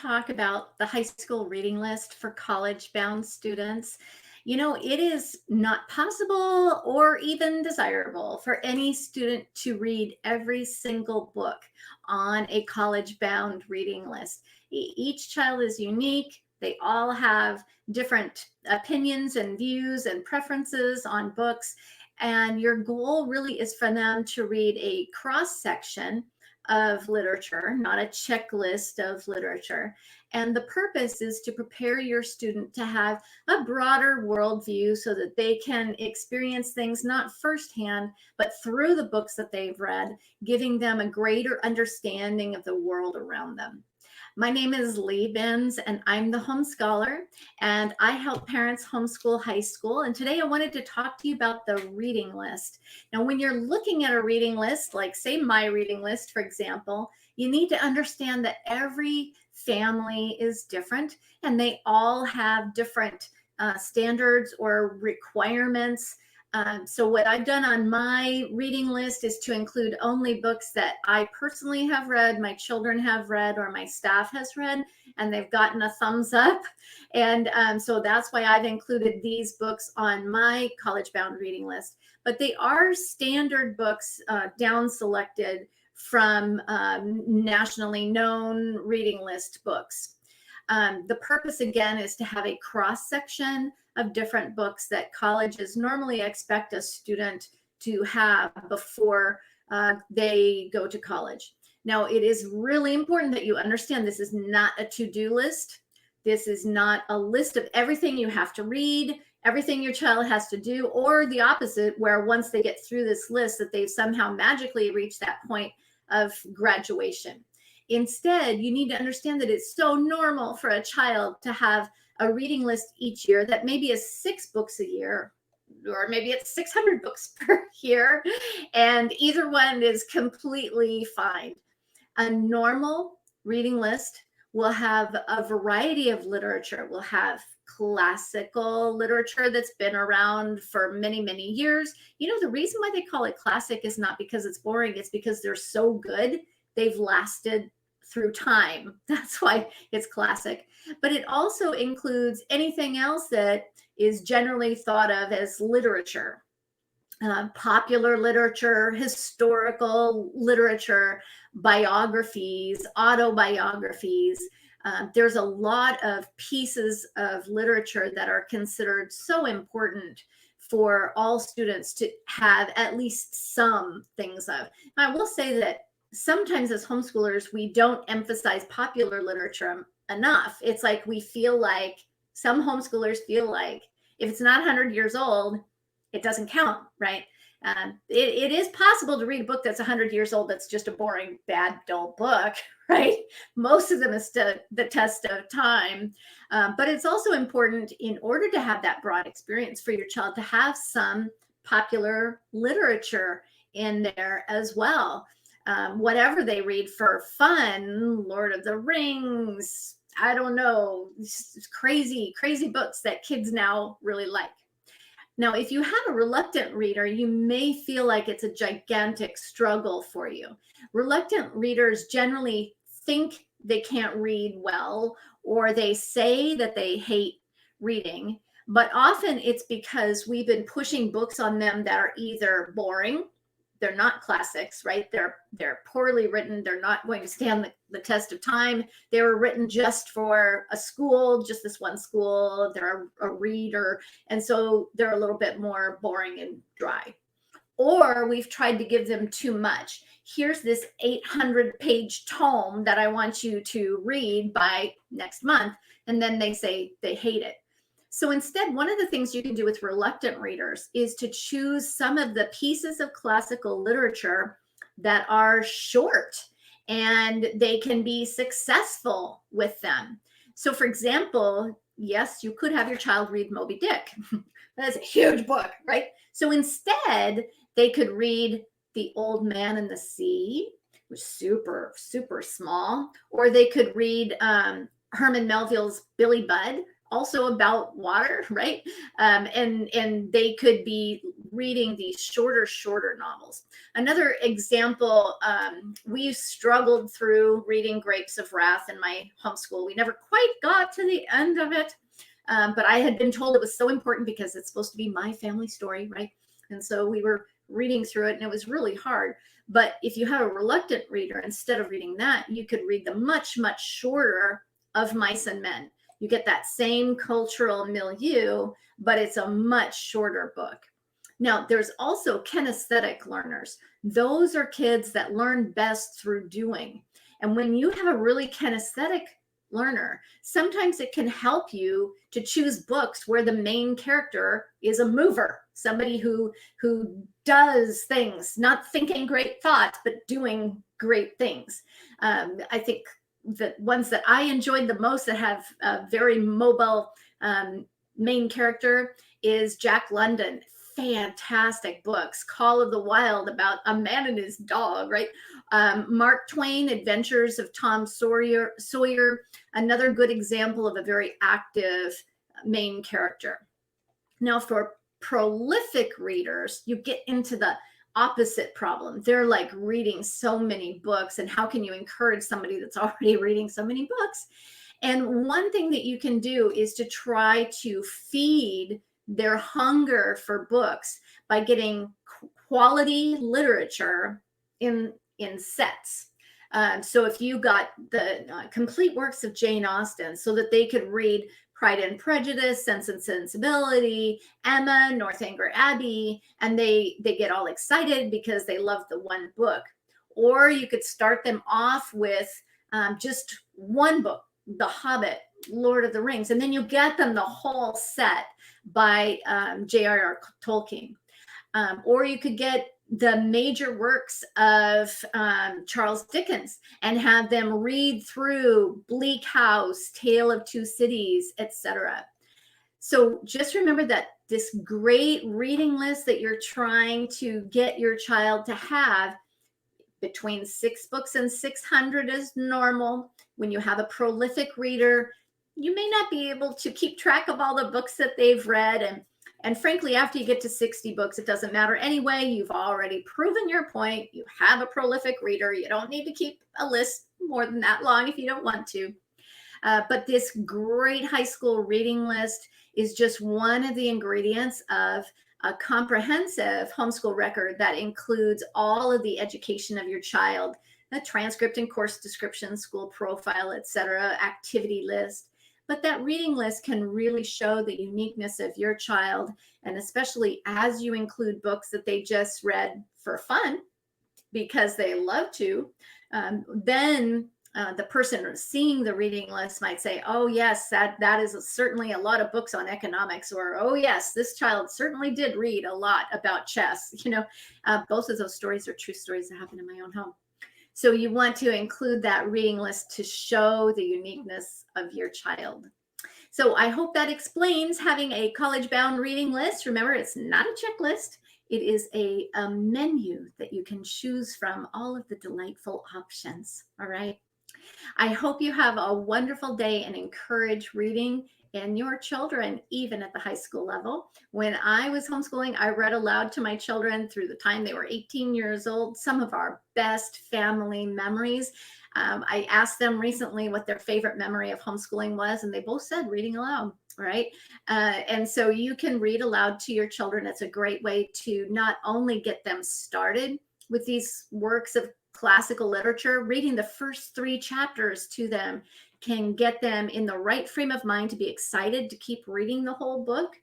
talk about the high school reading list for college-bound students. It is not possible or even desirable for any student to read every single book on a college-bound reading list. Each child is unique. They all have different opinions and views and preferences on books. And your goal really is for them to read a cross section of literature, not a checklist of literature. And the purpose is to prepare your student to have a broader worldview so that they can experience things not firsthand, but through the books that they've read, giving them a greater understanding of the world around them. My name is Binz, and I'm the HomeScholar, and I help parents homeschool high school. And today I wanted to talk to you about the reading list. Now, when you're looking at a reading list, like say my reading list, for example, you need to understand that every family is different and they all have different standards or requirements. So what I've done on my reading list is to include only books that I personally have read, my children have read, or my staff has read, and they've gotten a thumbs up. And so that's why I've included these books on my college-bound reading list. But they are standard books down selected from nationally known reading list books. The purpose, again, is to have a cross-section of different books that colleges normally expect a student to have before they go to college. Now, it is really important that you understand this is not a to-do list. This is not a list of everything you have to read, everything your child has to do, or the opposite, where once they get through this list that they've somehow magically reached that point of graduation. Instead, you need to understand that it's so normal for a child to have a reading list each year that maybe is 6 books a year, or maybe it's 600 books per year, and either one is completely fine. A normal reading list will have a variety of literature. We'll have classical literature that's been around for many, many years. The reason why they call it classic is not because it's boring, it's because they're so good. They've lasted through time. That's why it's classic. But it also includes anything else that is generally thought of as literature. Popular literature, historical literature, biographies, autobiographies. There's a lot of pieces of literature that are considered so important for all students to have at least some things of. I will say that sometimes as homeschoolers, we don't emphasize popular literature enough. It's like some homeschoolers feel like if it's not 100 years old, it doesn't count, right? It is possible to read a book that's 100 years old that's just a boring, bad, dull book, right? Most of them is stood the test of time. But it's also important, in order to have that broad experience, for your child to have some popular literature in there as well. Whatever they read for fun, Lord of the Rings, I don't know, crazy books that kids now really like. Now, if you have a reluctant reader, you may feel like it's a gigantic struggle for you. Reluctant readers generally think they can't read well, or they say that they hate reading, but often it's because we've been pushing books on them that are either boring, they're not classics, right? They're poorly written. They're not going to stand the test of time. They were written just for a school, just this one school. They're a reader. And so they're a little bit more boring and dry. Or we've tried to give them too much. Here's this 800-page tome that I want you to read by next month. And then they say they hate it. So instead, one of the things you can do with reluctant readers is to choose some of the pieces of classical literature that are short and they can be successful with them. So for example, yes, you could have your child read Moby Dick. That's a huge book, right? So instead, they could read The Old Man and the Sea, which is super, super small, or they could read Herman Melville's Billy Budd, also about water, right? And they could be reading these shorter novels. Another example, we struggled through reading Grapes of Wrath in my homeschool. We never quite got to the end of it, but I had been told it was so important because it's supposed to be my family story, right? And so we were reading through it, and it was really hard. But if you have a reluctant reader, instead of reading that, you could read the much shorter Of Mice and Men. You get that same cultural milieu, but it's a much shorter book. Now, there's also kinesthetic learners. Those are kids that learn best through doing. And when you have a really kinesthetic learner, sometimes it can help you to choose books where the main character is a mover, somebody who does things, not thinking great thoughts, but doing great things. I think the ones that I enjoyed the most that have a very mobile main character is Jack London. Fantastic books. Call of the Wild, about a man and his dog, right? Mark Twain, Adventures of Tom Sawyer, another good example of a very active main character. Now, for prolific readers, you get into the opposite problem. They're like reading so many books, and how can you encourage somebody that's already reading so many books? And one thing that you can do is to try to feed their hunger for books by getting quality literature in sets. So if you got the complete works of Jane Austen, so that they could read Pride and Prejudice, Sense and Sensibility, Emma, Northanger Abbey, and they get all excited because they love the one book. Or you could start them off with just one book, The Hobbit, Lord of the Rings, and then you get them the whole set by J.R.R. Tolkien. Or you could get the major works of Charles Dickens and have them read through Bleak House, Tale of Two Cities, etc. So just remember that this great reading list that you're trying to get your child to have, between 6 books and 600 is normal. When you have a prolific reader, you may not be able to keep track of all the books that they've read. And frankly, after you get to 60 books, it doesn't matter anyway. You've already proven your point. You have a prolific reader. You don't need to keep a list more than that long if you don't want to. But this great high school reading list is just one of the ingredients of a comprehensive homeschool record that includes all of the education of your child, the transcript and course description, school profile, etc., activity list. But that reading list can really show the uniqueness of your child, and especially as you include books that they just read for fun because they love to, then the person seeing the reading list might say, oh yes, that is certainly a lot of books on economics, or oh yes, this child certainly did read a lot about chess. Both of those stories are true stories that happened in my own home. So you want to include that reading list to show the uniqueness of your child. So I hope that explains having a college-bound reading list. Remember, it's not a checklist. It is a menu that you can choose from all of the delightful options. All right. I hope you have a wonderful day and encourage reading in your children, even at the high school level. When I was homeschooling, I read aloud to my children through the time they were 18 years old, some of our best family memories. I asked them recently what their favorite memory of homeschooling was, and they both said reading aloud, right? And so you can read aloud to your children. It's a great way to not only get them started with these works of classical literature. Reading the first 3 chapters to them can get them in the right frame of mind to be excited to keep reading the whole book.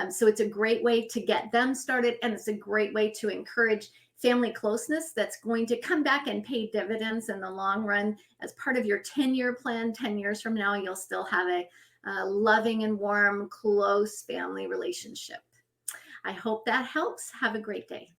So it's a great way to get them started, and it's a great way to encourage family closeness that's going to come back and pay dividends in the long run. As part of your 10-year plan, 10 years from now, you'll still have a loving and warm, close family relationship. I hope that helps. Have a great day.